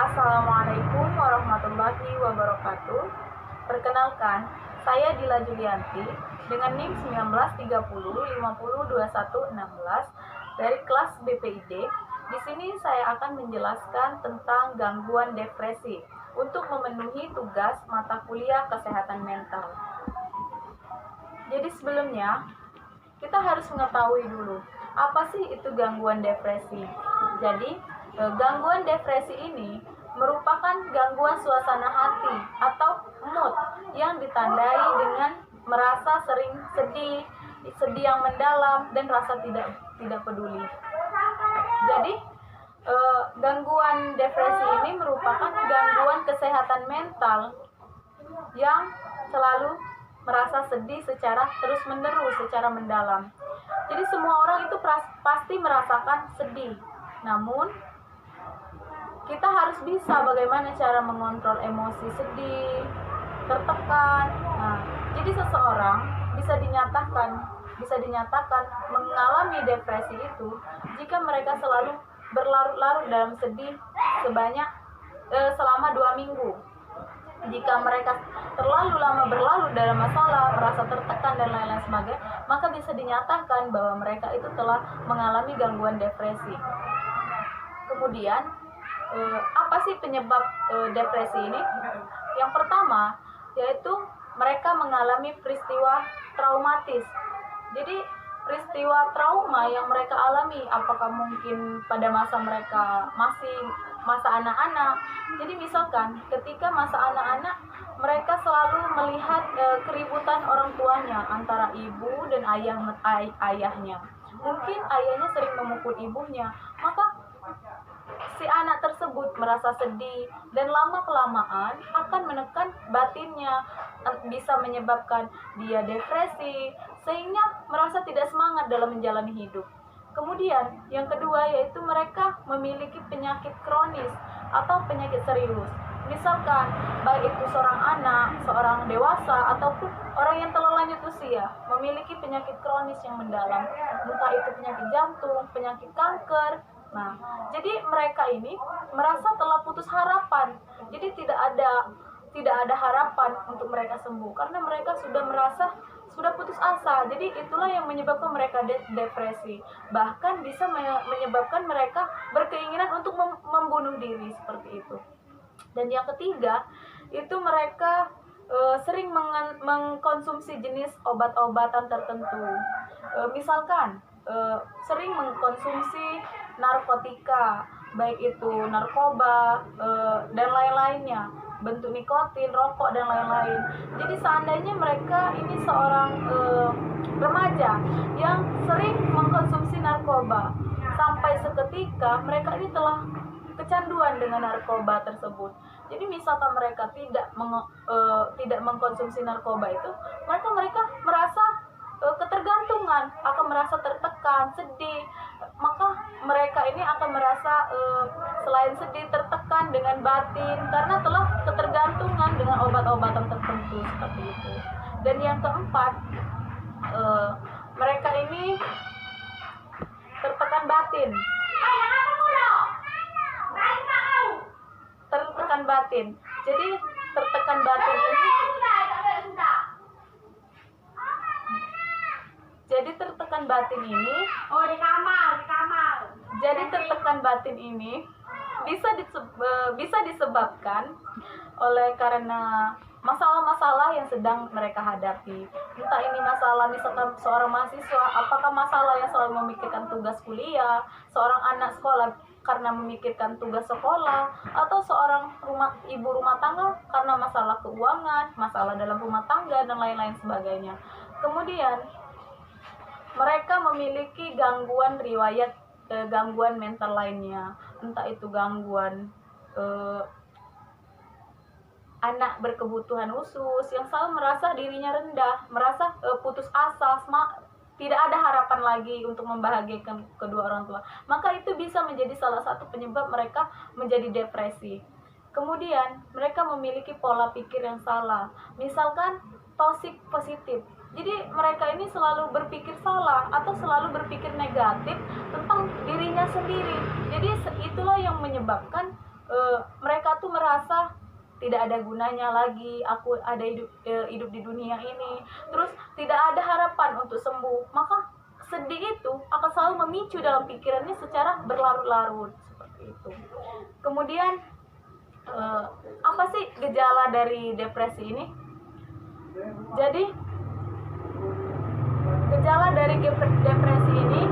Assalamualaikum warahmatullahi wabarakatuh. Perkenalkan, saya Dila Julianti dengan NIM 1930502116 dari kelas BPID. Di sini saya akan menjelaskan tentang gangguan depresi untuk memenuhi tugas mata kuliah kesehatan mental. Jadi sebelumnya, kita harus mengetahui dulu apa sih itu gangguan depresi. Jadi, gangguan depresi ini merupakan gangguan suasana hati atau mood yang ditandai dengan merasa sering sedih yang mendalam dan rasa tidak peduli. Jadi, gangguan depresi ini merupakan gangguan kesehatan mental yang selalu merasa sedih secara terus-menerus, secara mendalam. Jadi semua orang itu pasti merasakan sedih. Namun, kita harus bisa bagaimana cara mengontrol emosi sedih, tertekan. Nah, jadi seseorang bisa dinyatakan mengalami depresi itu jika mereka selalu berlarut-larut dalam sedih selama 2 minggu. Jika mereka terlalu lama berlarut dalam masalah, merasa tertekan dan lain-lain sebagainya, maka bisa dinyatakan bahwa mereka itu telah mengalami gangguan depresi. Kemudian, apa sih penyebab depresi ini? Yang pertama, yaitu mereka mengalami peristiwa traumatis. Jadi, peristiwa trauma yang mereka alami, apakah mungkin pada masa mereka masa anak-anak. Jadi misalkan ketika masa anak-anak, mereka selalu melihat keributan orang tuanya antara ibu dan ayahnya. Mungkin ayahnya sering memukul ibunya, maka si anak tersebut merasa sedih dan lama-kelamaan akan menekan batinnya, bisa menyebabkan dia depresi sehingga merasa tidak semangat dalam menjalani hidup. Kemudian yang kedua yaitu mereka memiliki penyakit kronis atau penyakit serius. Misalkan baik itu seorang anak, seorang dewasa ataupun orang yang telah lanjut usia memiliki penyakit kronis yang mendalam, entah itu penyakit jantung, penyakit kanker. Nah, jadi mereka ini merasa telah putus harapan. Jadi tidak ada harapan untuk mereka sembuh karena mereka sudah putus asa. Jadi itulah yang menyebabkan mereka depresi. Bahkan bisa menyebabkan mereka berkeinginan untuk membunuh diri seperti itu. Dan yang ketiga, itu mereka sering mengkonsumsi jenis obat-obatan tertentu. Misalkan sering mengkonsumsi narkotika, baik itu narkoba dan lain-lainnya, bentuk nikotin, rokok dan lain-lain. Jadi seandainya mereka ini seorang remaja yang sering mengkonsumsi narkoba, sampai seketika mereka ini telah kecanduan dengan narkoba tersebut. Jadi misalkan mereka tidak mengkonsumsi narkoba itu, mereka merasa ketergantungan, akan merasa tertekan, sedih. Maka mereka ini akan merasa selain sedih, tertekan dengan batin karena telah ketergantungan dengan obat-obatan tertentu seperti itu. Dan yang keempat, mereka ini tertekan batin. Jadi tertekan batin ini Jadi tertekan batin ini bisa disebabkan oleh karena masalah-masalah yang sedang mereka hadapi. Entah ini masalah misalkan seorang mahasiswa, apakah masalah yang selalu memikirkan tugas kuliah, seorang anak sekolah karena memikirkan tugas sekolah, atau seorang ibu rumah tangga karena masalah keuangan, masalah dalam rumah tangga dan lain-lain sebagainya. Kemudian mereka memiliki gangguan mental lainnya, entah itu gangguan anak berkebutuhan khusus yang selalu merasa dirinya rendah, merasa putus asa, tidak ada harapan lagi untuk membahagiakan kedua orang tua. Maka itu bisa menjadi salah satu penyebab mereka menjadi depresi. Kemudian mereka memiliki pola pikir yang salah, misalkan toxic positif. Jadi mereka ini selalu berpikir salah atau selalu berpikir negatif tentang dirinya sendiri. Jadi itulah yang menyebabkan mereka itu merasa tidak ada gunanya lagi aku ada hidup di dunia ini, terus tidak ada harapan untuk sembuh, maka sedih itu akan selalu memicu dalam pikirannya secara berlarut-larut seperti itu. Kemudian apa sih gejala dari depresi ini? Jadi gejala dari depresi ini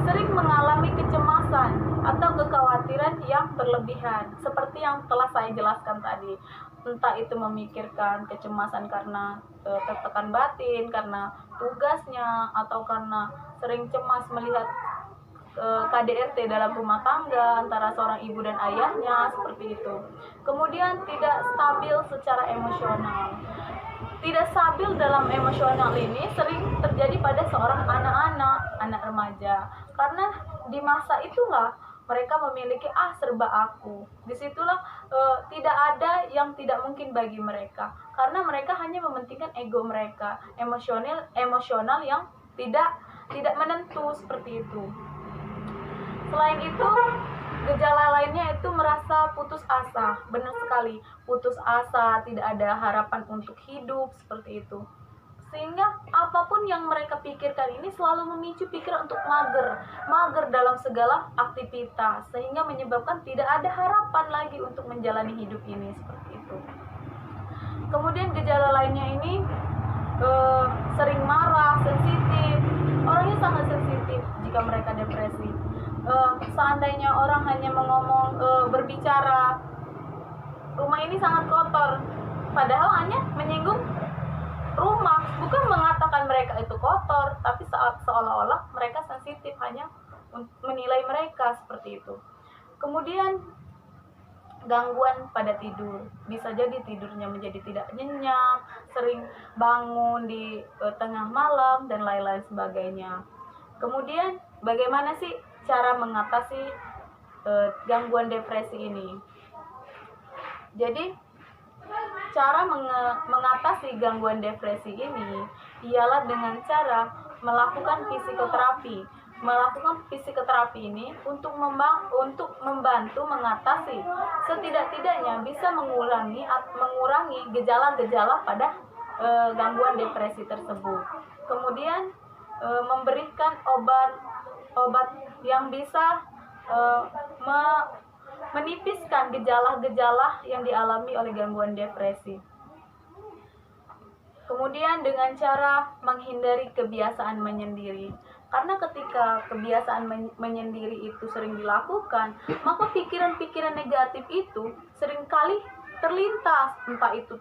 sering mengalami kecemasan atau kekhawatiran yang berlebihan, seperti yang telah saya jelaskan tadi. Entah itu memikirkan kecemasan karena tertekan batin, karena tugasnya, atau karena sering cemas melihat KDRT dalam rumah tangga antara seorang ibu dan ayahnya, seperti itu. Kemudian tidak stabil secara emosional. Tidak stabil dalam emosional ini sering terjadi pada seorang anak remaja, karena di masa itulah mereka memiliki serba aku. Disitulah tidak ada yang tidak mungkin bagi mereka, karena mereka hanya mementingkan ego mereka, emosional yang tidak menentu seperti itu. Selain itu, gejala lainnya itu merasa putus asa. Benar sekali, putus asa, tidak ada harapan untuk hidup, seperti itu. Sehingga apapun yang mereka pikirkan ini selalu memicu pikiran untuk mager dalam segala aktivitas, sehingga menyebabkan tidak ada harapan lagi untuk menjalani hidup ini, seperti itu. Kemudian gejala lainnya ini sering marah, sensitif. Orangnya sangat sensitif jika mereka depresi. Seandainya orang hanya berbicara, rumah ini sangat kotor, padahal hanya menyinggung rumah, bukan mengatakan mereka itu kotor, tapi seolah-olah mereka sensitif hanya menilai mereka seperti itu. Kemudian gangguan pada tidur, bisa jadi tidurnya menjadi tidak nyenyak, sering bangun di tengah malam dan lain-lain sebagainya. Kemudian bagaimana sih cara mengatasi gangguan depresi ini? Jadi cara mengatasi gangguan depresi ini ialah dengan cara melakukan psikoterapi. Melakukan psikoterapi ini untuk membantu mengatasi, setidak-tidaknya bisa mengurangi gejala-gejala pada gangguan depresi tersebut. Kemudian memberikan obat yang bisa menipiskan gejala-gejala yang dialami oleh gangguan depresi. Kemudian dengan cara menghindari kebiasaan menyendiri. Karena ketika kebiasaan menyendiri itu sering dilakukan, maka pikiran-pikiran negatif itu seringkali terlintas, entah itu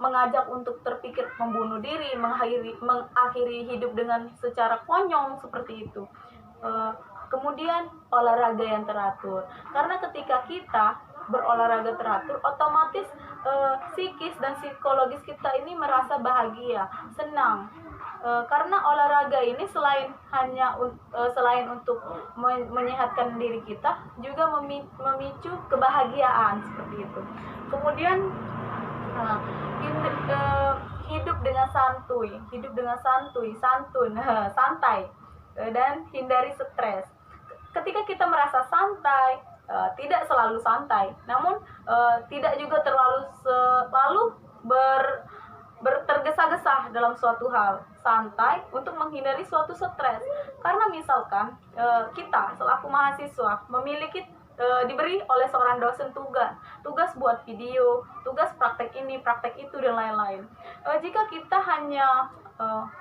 mengajak untuk terpikir membunuh diri, mengakhiri hidup dengan secara konyol seperti itu. Kemudian olahraga yang teratur, karena ketika kita berolahraga teratur, otomatis psikis dan psikologis kita ini merasa bahagia, senang. Karena olahraga ini selain untuk menyehatkan diri kita, juga memicu kebahagiaan seperti itu. Kemudian hidup dengan santai, dan hindari stres. Ketika kita merasa santai, tidak selalu santai, namun tidak juga terlalu tergesa-gesa dalam suatu hal, santai untuk menghindari suatu stres. Karena misalkan kita selaku mahasiswa diberi oleh seorang dosen tugas buat video, tugas praktek ini, praktek itu, dan lain-lain. Jika kita hanya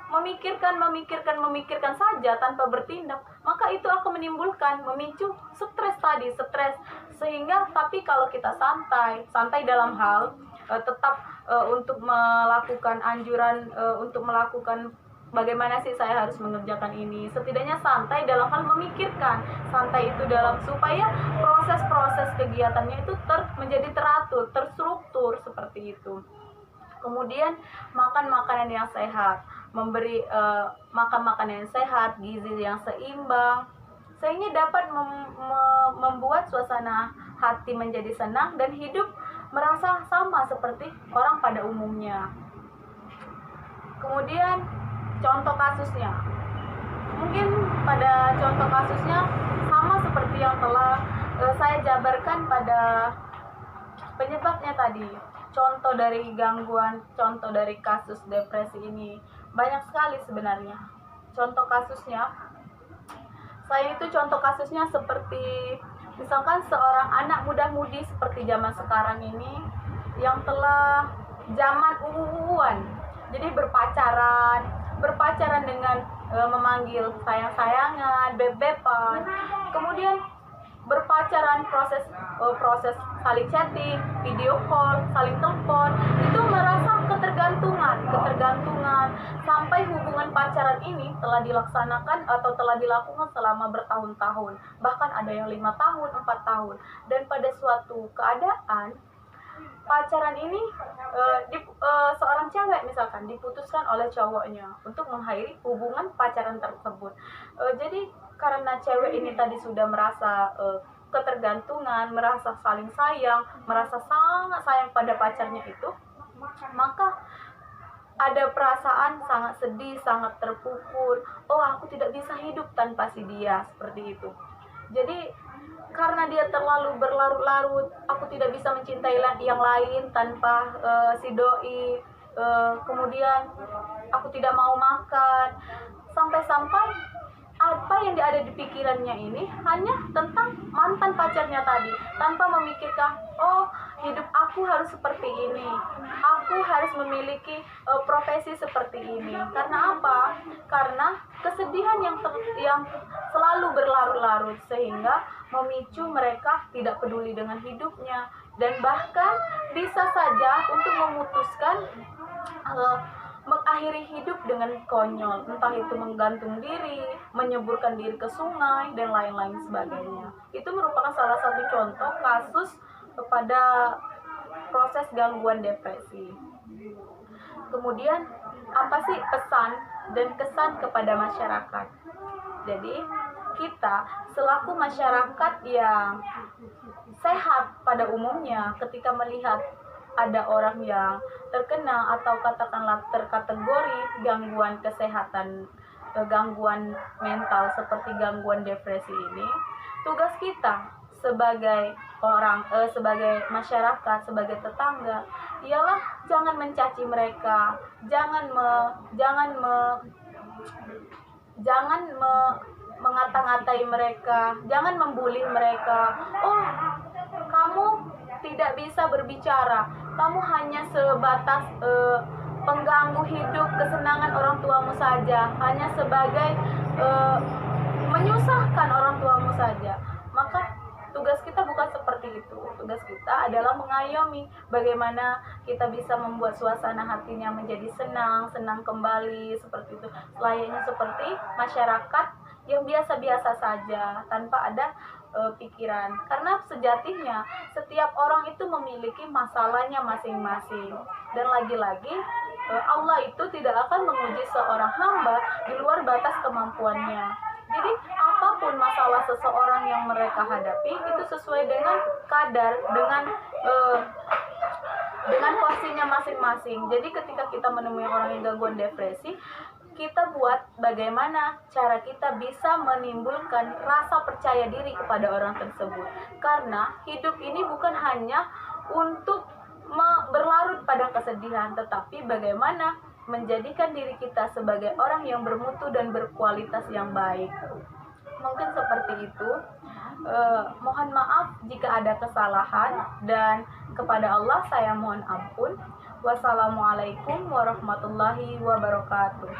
memikirkan saja tanpa bertindak, maka itu akan memicu stres. Sehingga tapi kalau kita santai dalam hal tetap untuk melakukan anjuran untuk melakukan bagaimana sih saya harus mengerjakan ini, setidaknya santai dalam hal memikirkan, santai itu dalam supaya proses kegiatannya itu menjadi teratur, terstruktur seperti itu. Kemudian makan makanan yang sehat, makan makanan yang sehat, gizi yang seimbang, sehingga dapat membuat suasana hati menjadi senang dan hidup merasa sama seperti orang pada umumnya. Kemudian contoh kasusnya, mungkin pada contoh kasusnya sama seperti yang telah saya jabarkan pada Penyebabnya tadi, contoh dari kasus depresi ini banyak sekali sebenarnya. Contoh kasusnya, contoh kasusnya seperti misalkan seorang anak muda-mudi seperti zaman sekarang ini yang telah zaman uuan, jadi berpacaran dengan memanggil sayang-sayangan, beb-beban, kemudian berpacaran, proses saling chatting, video call, saling telepon, itu merasa ketergantungan sampai hubungan pacaran ini telah dilaksanakan atau telah dilakukan selama bertahun-tahun, bahkan ada yang 5 tahun, 4 tahun, dan pada suatu keadaan pacaran ini seorang cewek misalkan diputuskan oleh cowoknya untuk mengakhiri hubungan pacaran tersebut. Jadi karena cewek ini tadi sudah merasa ketergantungan, merasa saling sayang, merasa sangat sayang pada pacarnya itu, maka ada perasaan sangat sedih, sangat terpukul. Oh, aku tidak bisa hidup tanpa si dia, seperti itu. Jadi karena dia terlalu berlarut-larut, aku tidak bisa mencintai yang lain tanpa si doi. Kemudian aku tidak mau makan, sampai-sampai apa yang ada di pikirannya ini hanya tentang mantan pacarnya tadi, tanpa memikirkan, oh, hidup aku harus seperti ini, aku harus memiliki profesi seperti ini. Karena apa? Karena kesedihan yang selalu berlarut-larut, sehingga memicu mereka tidak peduli dengan hidupnya, dan bahkan bisa saja untuk memutuskan mengakhiri hidup dengan konyol, entah itu menggantung diri, menyeburkan diri ke sungai, dan lain-lain sebagainya. Itu merupakan salah satu contoh kasus pada proses gangguan depresi. Kemudian, apa sih pesan dan kesan kepada masyarakat? Jadi, kita selaku masyarakat yang sehat pada umumnya, ketika melihat ada orang yang terkena atau katakanlah terkategori gangguan kesehatan, gangguan mental seperti gangguan depresi ini, tugas kita sebagai sebagai masyarakat, sebagai tetangga, ialah jangan mencaci mereka, jangan mengata-ngatai mereka, jangan membuli mereka. Oh, kamu tidak bisa berbicara, kamu hanya sebatas pengganggu hidup kesenangan orang tuamu saja, hanya sebagai menyusahkan orang tuamu saja. Maka tugas kita bukan seperti itu. Tugas kita adalah mengayomi bagaimana kita bisa membuat suasana hatinya menjadi senang kembali, seperti itu. Layaknya seperti masyarakat yang biasa-biasa saja, tanpa ada pikiran. Karena sejatinya setiap orang itu memiliki masalahnya masing-masing, dan lagi-lagi Allah itu tidak akan menguji seorang hamba di luar batas kemampuannya. Jadi apapun masalah seseorang yang mereka hadapi itu sesuai dengan kadar, dengan porsinya masing-masing. Jadi ketika kita menemui orang yang gangguan depresi, kita buat bagaimana cara kita bisa menimbulkan rasa percaya diri kepada orang tersebut. Karena hidup ini bukan hanya untuk berlarut pada kesedihan, tetapi bagaimana menjadikan diri kita sebagai orang yang bermutu dan berkualitas yang baik. Mungkin seperti itu. Mohon maaf jika ada kesalahan, dan kepada Allah saya mohon ampun. Wassalamualaikum warahmatullahi wabarakatuh.